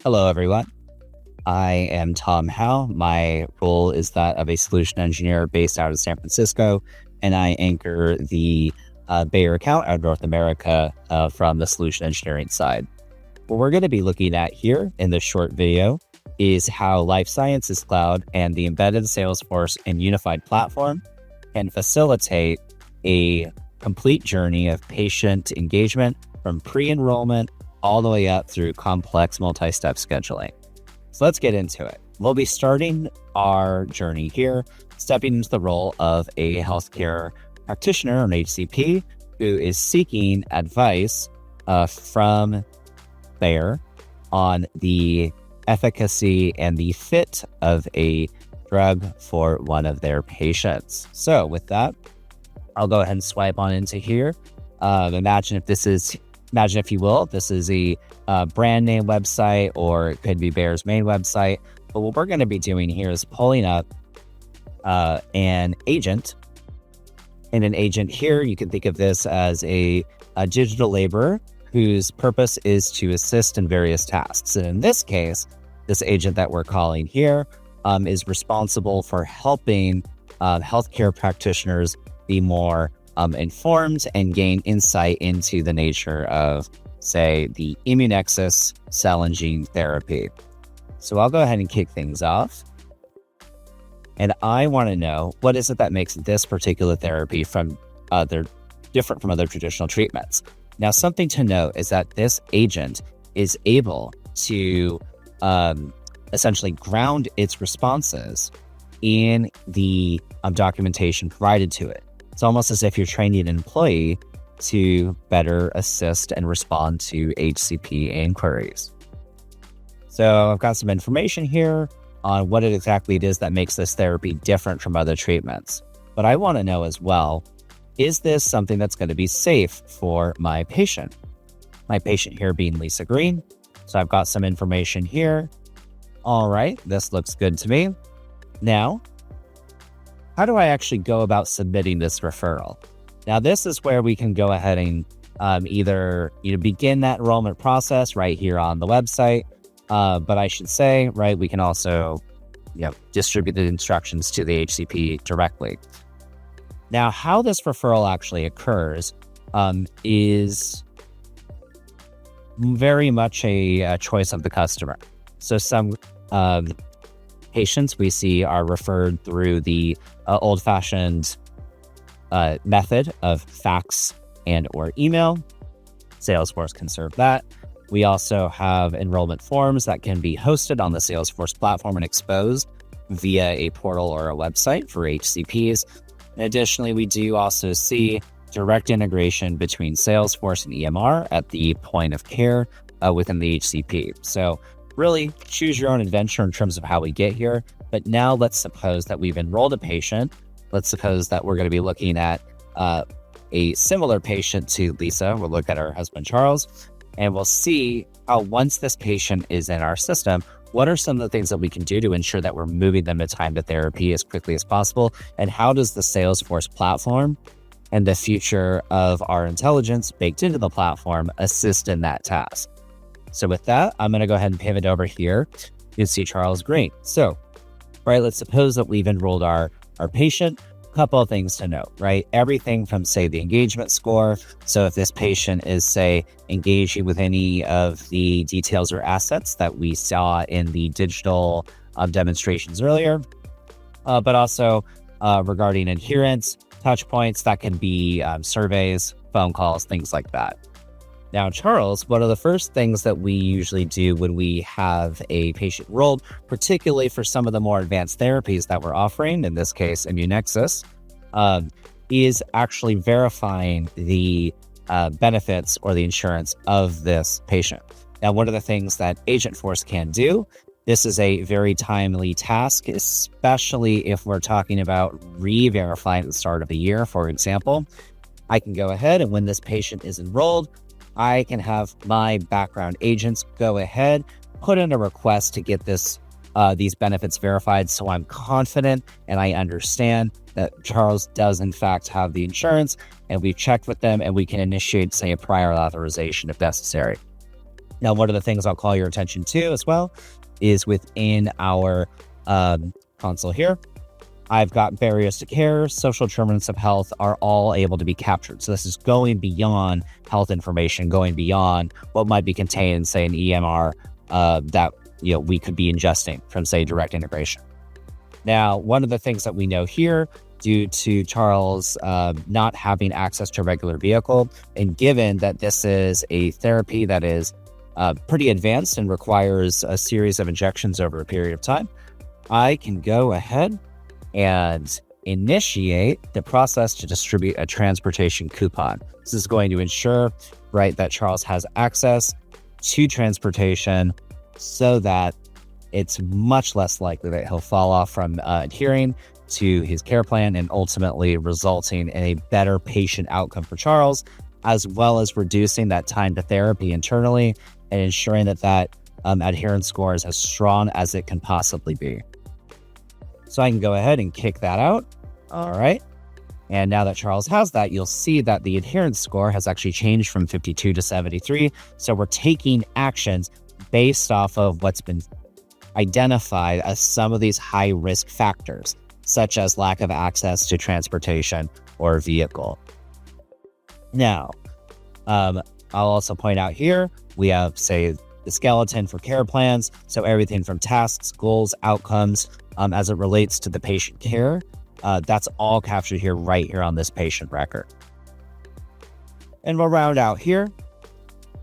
Hello, everyone. I am Tom Howe. My role is that of a solution engineer based out of San Francisco, and I anchor the Bayer account out of North America from the solution engineering side. What we're going to be looking at here in this short video is how Life Sciences Cloud and the embedded Salesforce and unified platform can facilitate a complete journey of patient engagement from pre-enrollment all the way up through complex multi-step scheduling. So let's get into it. We'll be starting our journey here, stepping into the role of a healthcare practitioner, or an HCP, who is seeking advice from Bayer on the efficacy and the fit of a drug for one of their patients. So with that, I'll go ahead and swipe on into here. Imagine if you will, this is a brand name website, or it could be Bayer's main website. But what we're going to be doing here is pulling up an agent. And an agent here, you can think of this as a digital laborer whose purpose is to assist in various tasks. And in this case, this agent that we're calling here is responsible for helping healthcare practitioners be more informed and gain insight into the nature of, say, the Immunexus cell and gene therapy. So I'll go ahead and kick things off. And I want to know, what is it that makes this particular therapy different from other traditional treatments? Now, something to note is that this agent is able to essentially ground its responses in the documentation provided to it. It's almost as if you're training an employee to better assist and respond to HCP inquiries. So I've got some information here on what exactly it is that makes this therapy different from other treatments. But I want to know as well, is this something that's going to be safe for my patient? My patient here being Lisa Green. So I've got some information here. All right, this looks good to me. Now, how do I actually go about submitting this referral? Now, this is where we can go ahead and either begin that enrollment process right here on the website. But I should say, right, we can also distribute the instructions to the HCP directly. Now, how this referral actually occurs is very much a choice of the customer. So some patients we see are referred through the old-fashioned method of fax and or email. Salesforce can serve that. We also have enrollment forms that can be hosted on the Salesforce platform and exposed via a portal or a website for HCPs. And additionally, we do also see direct integration between Salesforce and EMR at the point of care within the HCP. So really choose your own adventure in terms of how we get here. But now let's suppose that we've enrolled a patient. Let's suppose that we're going to be looking at a similar patient to Lisa. We'll look at her husband, Charles, and we'll see how once this patient is in our system, what are some of the things that we can do to ensure that we're moving them to time to therapy as quickly as possible? And how does the Salesforce platform and the future of our intelligence baked into the platform assist in that task? So with that, I'm going to go ahead and pivot over here. You can see Charles Green. So, right, let's suppose that we've enrolled our patient. Couple of things to note, right? Everything from, say, the engagement score. So if this patient is, say, engaging with any of the details or assets that we saw in the digital demonstrations earlier, but also regarding adherence, touch points, that can be surveys, phone calls, things like that. Now, Charles, one of the first things that we usually do when we have a patient enrolled, particularly for some of the more advanced therapies that we're offering, in this case, Immunexus, is actually verifying the benefits or the insurance of this patient. Now, one of the things that Agentforce can do, this is a very timely task, especially if we're talking about re-verifying at the start of the year, for example. I can go ahead and when this patient is enrolled, I can have my background agents go ahead, put in a request to get this these benefits verified. So I'm confident and I understand that Charles does in fact have the insurance, and we've checked with them, and we can initiate, say, a prior authorization if necessary. Now, one of the things I'll call your attention to as well is within our console here, I've got barriers to care, social determinants of health are all able to be captured. So this is going beyond health information, going beyond what might be contained in, say, an EMR that we could be ingesting from, say, direct integration. Now, one of the things that we know here, due to Charles not having access to a regular vehicle, and given that this is a therapy that is pretty advanced and requires a series of injections over a period of time, I can go ahead and initiate the process to distribute a transportation coupon. This is going to ensure, right, that Charles has access to transportation so that it's much less likely that he'll fall off from adhering to his care plan, and ultimately resulting in a better patient outcome for Charles, as well as reducing that time to therapy internally and ensuring that adherence score is as strong as it can possibly be. So I can go ahead and kick that out. All right. And now that Charles has that, you'll see that the adherence score has actually changed from 52 to 73. So we're taking actions based off of what's been identified as some of these high risk factors, such as lack of access to transportation or vehicle. Now, I'll also point out here, we have, say, the skeleton for care plans. So everything from tasks, goals, outcomes, as it relates to the patient care, that's all captured here, right here on this patient record. And we'll round out here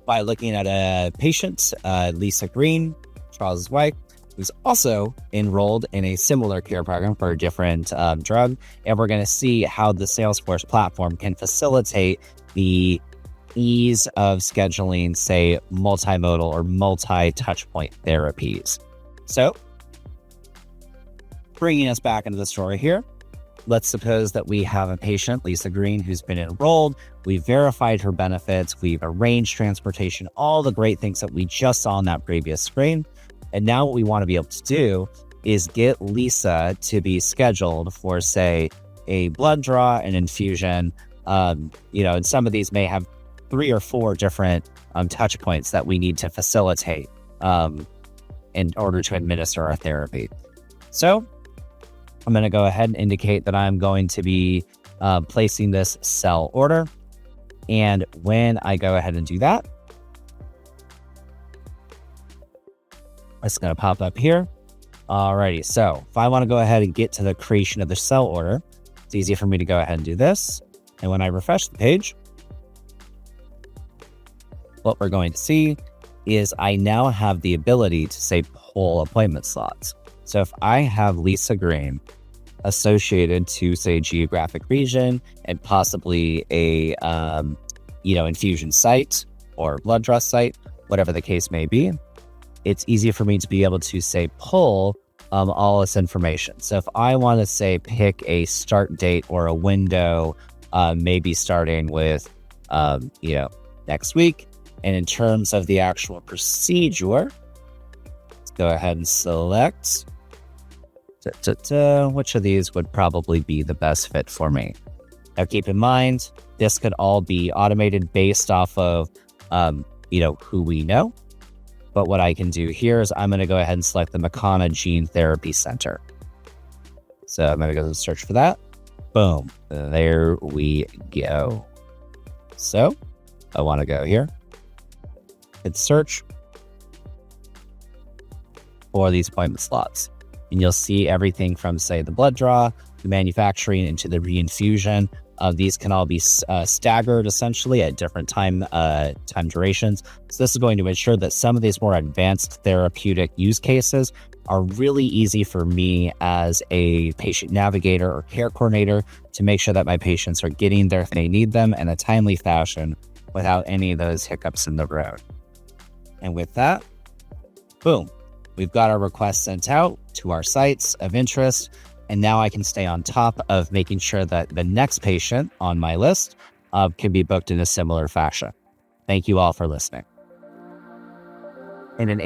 by looking at a patient, Lisa Green, Charles' wife, who's also enrolled in a similar care program for a different drug. And we're going to see how the Salesforce platform can facilitate the ease of scheduling, say, multimodal or multi-touchpoint therapies. So, bringing us back into the story here, let's suppose that we have a patient, Lisa Green, who's been enrolled. We've verified her benefits. We've arranged transportation, all the great things that we just saw on that previous screen. And now what we want to be able to do is get Lisa to be scheduled for, say, a blood draw, an infusion. And some of these may have 3 or 4 different touch points that we need to facilitate in order to administer our therapy. So I'm going to go ahead and indicate that I'm going to be placing this cell order. And when I go ahead and do that, it's going to pop up here. Alrighty, so if I want to go ahead and get to the creation of the cell order, it's easy for me to go ahead and do this. And when I refresh the page, what we're going to see is I now have the ability to, say, pull appointment slots. So if I have Lisa Green associated to, say, geographic region and possibly a infusion site or blood draw site, whatever the case may be, it's easy for me to be able to, say, pull all this information. So if I want to, say, pick a start date or a window, maybe starting with next week, and in terms of the actual procedure, let's go ahead and select which of these would probably be the best fit for me. Now, keep in mind, this could all be automated based off of, who we know. But what I can do here is I'm going to go ahead and select the Makana Gene Therapy Center. So I'm going to go and search for that. Boom. There we go. So I want to go here. Hit search for these appointment slots. And you'll see everything from, say, the blood draw, the manufacturing, into the reinfusion. These can all be staggered essentially at different time durations. So this is going to ensure that some of these more advanced therapeutic use cases are really easy for me as a patient navigator or care coordinator to make sure that my patients are getting they need them in a timely fashion without any of those hiccups in the road. And with that, boom, we've got our request sent out to our sites of interest. And now I can stay on top of making sure that the next patient on my list can be booked in a similar fashion. Thank you all for listening. In an